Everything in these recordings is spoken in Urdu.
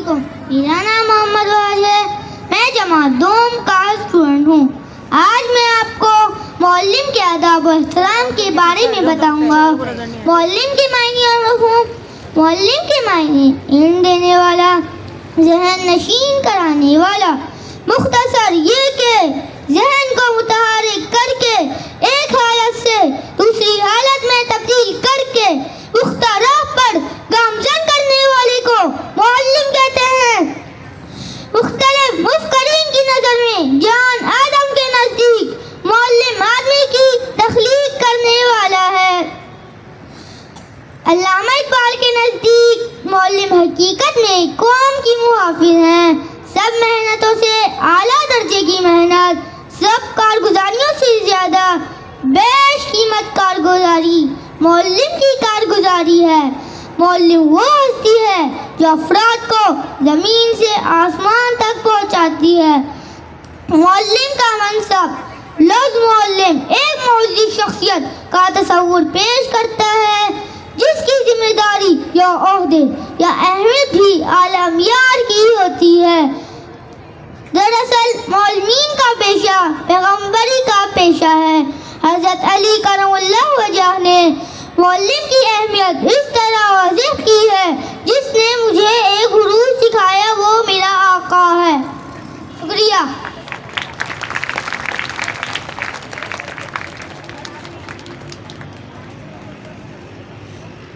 علیکم، میرا نام محمد واج ہے، میں جماعت دوم کا اسٹوڈنٹ ہوں۔ آج میں آپ کو معلم کے آداب و احترام کے بارے میں بتاؤں گا۔ معلم کے معنی اور مفہوم۔ معلم کے معنی علم دینے والا، ذہن نشین کرانے والا۔ مختصر یہ کہ ذہن کو متحرک کر کے ایک حالت سے دوسری حالت میں تبدیل کر کے پختہ راہ پر گامزن کرنے والے کو معلم کہتے ہیں۔ مختلف مفکرین کی نظر میں جان آدم کے نزدیک معلم آدمی کی تخلیق کرنے والا ہے۔ علامہ اقبال کے نزدیک معلم حقیقت میں قوم کی محافظ ہیں۔ سب محنتوں سے اعلیٰ درجے کی محنت، سب کارگزاریوں سے زیادہ بیش قیمت کارگزاری معلم کی کارگزاری ہے۔ معلم وہ ہستی ہے جو افراد کو زمین سے آسمان تک پہنچاتی ہے۔ معلم کا منصب۔ لفظ معلم ایک معزز شخصیت کا تصور پیش کرتا ہے جس کی ذمہ داری یا عہدے یا اہمیت بھی اعلیٰ معیار کی ہوتی ہے۔ دراصل معلمین کا پیشہ پیغمبری کا پیشہ ہے۔ حضرت علی کرم اللہ وجہ نے معلم کی اہمیت اس طرح واضح کی ہے: جس نے مجھے ایک حروف سکھایا وہ میرا آقا ہے۔ شکریہ۔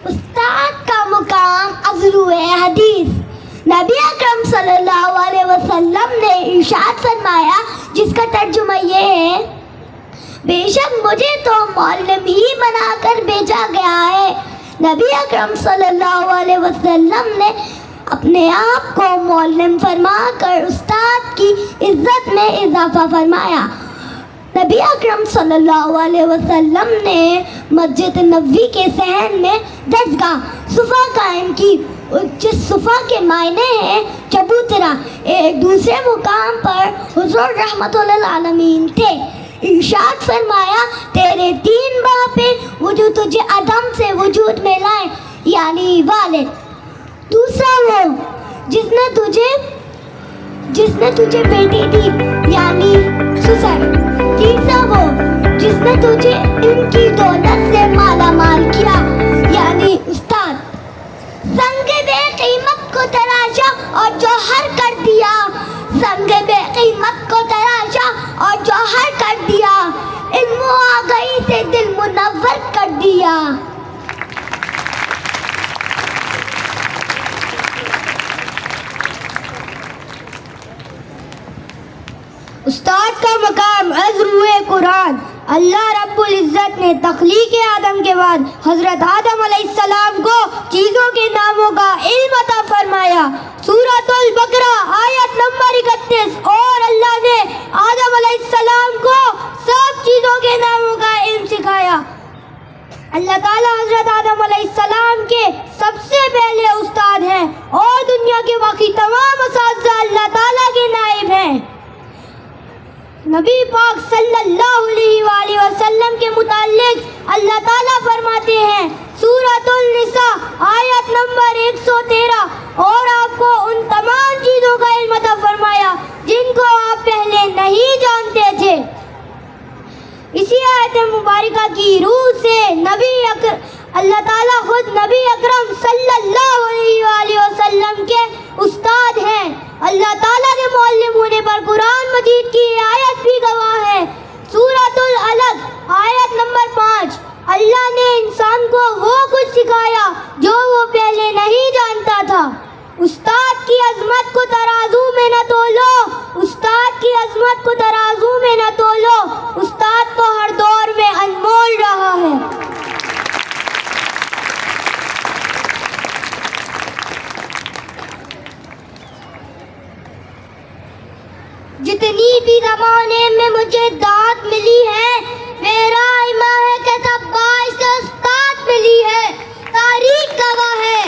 استاد کا مقام ازرو حدیث۔ نبی اکرم صلی اللہ علیہ وسلم نے ارشاد فرمایا، جس کا ترجمہ یہ ہے: بے شک مجھے تو معلم ہی بنا کر بھیجا گیا ہے۔ نبی اکرم صلی اللہ علیہ وسلم نے اپنے آپ کو معلم فرما کر استاد کی عزت میں اضافہ فرمایا۔ نبی اکرم صلی اللہ علیہ وسلم نے مسجد نبوی کے صحن میں درسگاہ صفا قائم کی، جس صفا کے معنی ہیں چبوترا۔ ایک دوسرے مقام پر حضور رحمت للعالمین تھے۔ ارشاد فرمایا، تیرے تین باپ ہیں وہ جو تجھے عدم سے وجود میں لائے، یعنی والد۔ دوسرا وہ جس نے تجھے بیٹی دی، یعنی سسر۔ تیسرا وہ جس نے تجھے ان کی دولت سے مالا مال کیا، یعنی استاد۔ سنگ بے قیمت کو تراشا اور جوہر کر دیا، سنگ بے قیمت کو تراشا اور جوہر کر دیا، علم و آگاہی سے دل منور کر دیا۔ استاد کا مقام ازروئے قرآن۔ اللہ رب العزت نے تخلیق آدم کے بعد حضرت آدم علیہ السلام کو چیزوں کے ناموں کا علم عطا فرمایا۔ سورۃ البقرہ آیت نمبر 31۔ اور اللہ نے آدم علیہ السلام کو سب چیزوں کے ناموں کا علم سکھایا۔ اللہ تعالیٰ حضرت آدم علیہ السلام کے سب سے پہلے استاد ہیں اور دنیا کے باقی تمام اساتذہ اللہ تعالیٰ کے نائب ہیں۔ نبی پاک صلی اللہ علیہ وآلہ وسلم کے متعلق اللہ تعالیٰ فرماتے ہیں، سورۃ النساء آیت نمبر 113، اور آپ کو ان تمام چیزوں کا علم عطا فرمایا جن کو آپ پہلے نہیں جانتے تھے۔ اسی آیت مبارکہ کی روح سے اللہ تعالیٰ خود نبی اکرم صلی اللہ علیہ وآلہ وسلم کے استاد ہیں۔ اللہ تعالیٰ کے معلم ہونے پر قرآن مجید کی آیت بھی گواہ ہے۔ سورۃ العلق آیت نمبر 5۔ اللہ نے انسان کو وہ کچھ سکھایا جو وہ پہلے نہیں جانتا تھا۔ استاد کی عظمت کو ترازو میں نہ تولو، استاد کی عظمت کو ترازو میں نہ تولو، استاد تو ہر دور میں انمول رہا ہے۔ جتنی بھی زمانے میں مجھے داد ملی ہے، میرا ایمان ہے کہ سب باعث استاد ملی ہے۔ تاریخ گواہ ہے،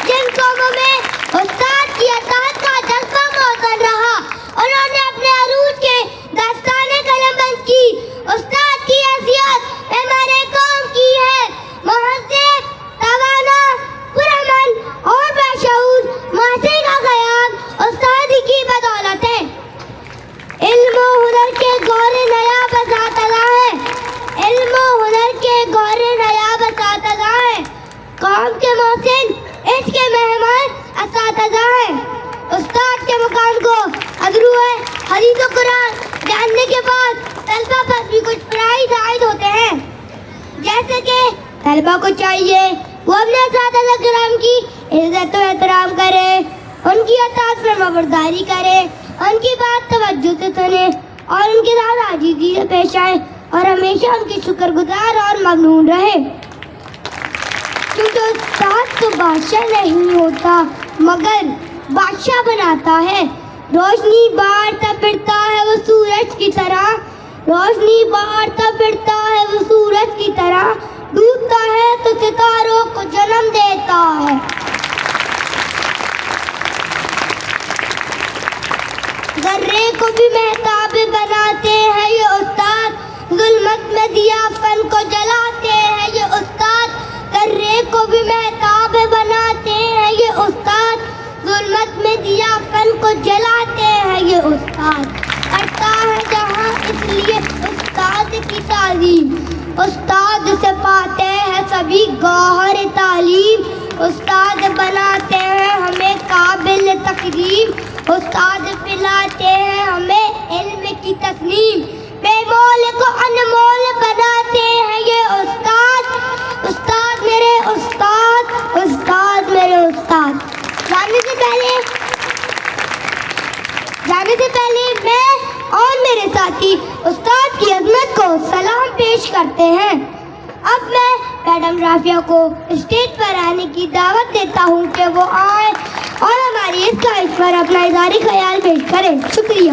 جن قوموں میں استاد کی اطاعت کا جذبہ موزوں رہا، انہوں نے اپنے عروج کے داستان قلم بند کی۔ استاد کی حیثیت ہمارے قوم کی ہے، مہذب، توانا، پرامن اور باشعور، معاشرے کا خیال سکے طلبہ کو چاہیے وہ اپنے اساتذہ کرام کی عزت و احترام کرے، ان کی اطاعت فرمانبرداری کرے، ان کی بات توجہ سے سنے اور ان کے ساتھ عاجزی سے پیش آئے اور ہمیشہ ان کی شکر گزار اور ممنون رہے، کیونکہ استاد تو بادشاہ نہیں ہوتا مگر بادشاہ بناتا ہے۔ روشنی بارتا پھرتا ہے وہ سورج کی طرح، روشنی بارتا پھرتا ہے وہ سورج کی طرح، ڈوبتا ہے تو ستاروں کو جنم دیتا ہے۔ ذرے کو بھی مہتاب بناتے ہیں یہ استاد، ظلمت میں دیا فن کو جلاتے ہیں یہ استاد، ذرے کو بھی مہتاب بناتے ہیں یہ استاد، ظلمت میں دیا فن کو جلاتے ہیں یہ استاد، کرتا ہے جہاں اس لیے استاد کی تعظیم، استاد سے پاتے ہیں سبھی گوہر تعلیم، استاد بناتے ہیں ہمیں قابل تقدیم، استاد پلاتے ہیں ہمیں علم کی تسلیم، بے مول کو انمول بناتے ہیں یہ استاد، استاد میرے استاد، استاد میرے استاد۔ جانے سے پہلے میں اور میرے ساتھی استاد کی عظمت کو سلام پیش کرتے ہیں۔ اب میں میڈم رافیہ کو اسٹیج پر آنے کی دعوت دیتا ہوں کہ وہ آئیں اور ہماری اس خواہش پر اپنا اظہار خیال پیش کریں۔ شکریہ۔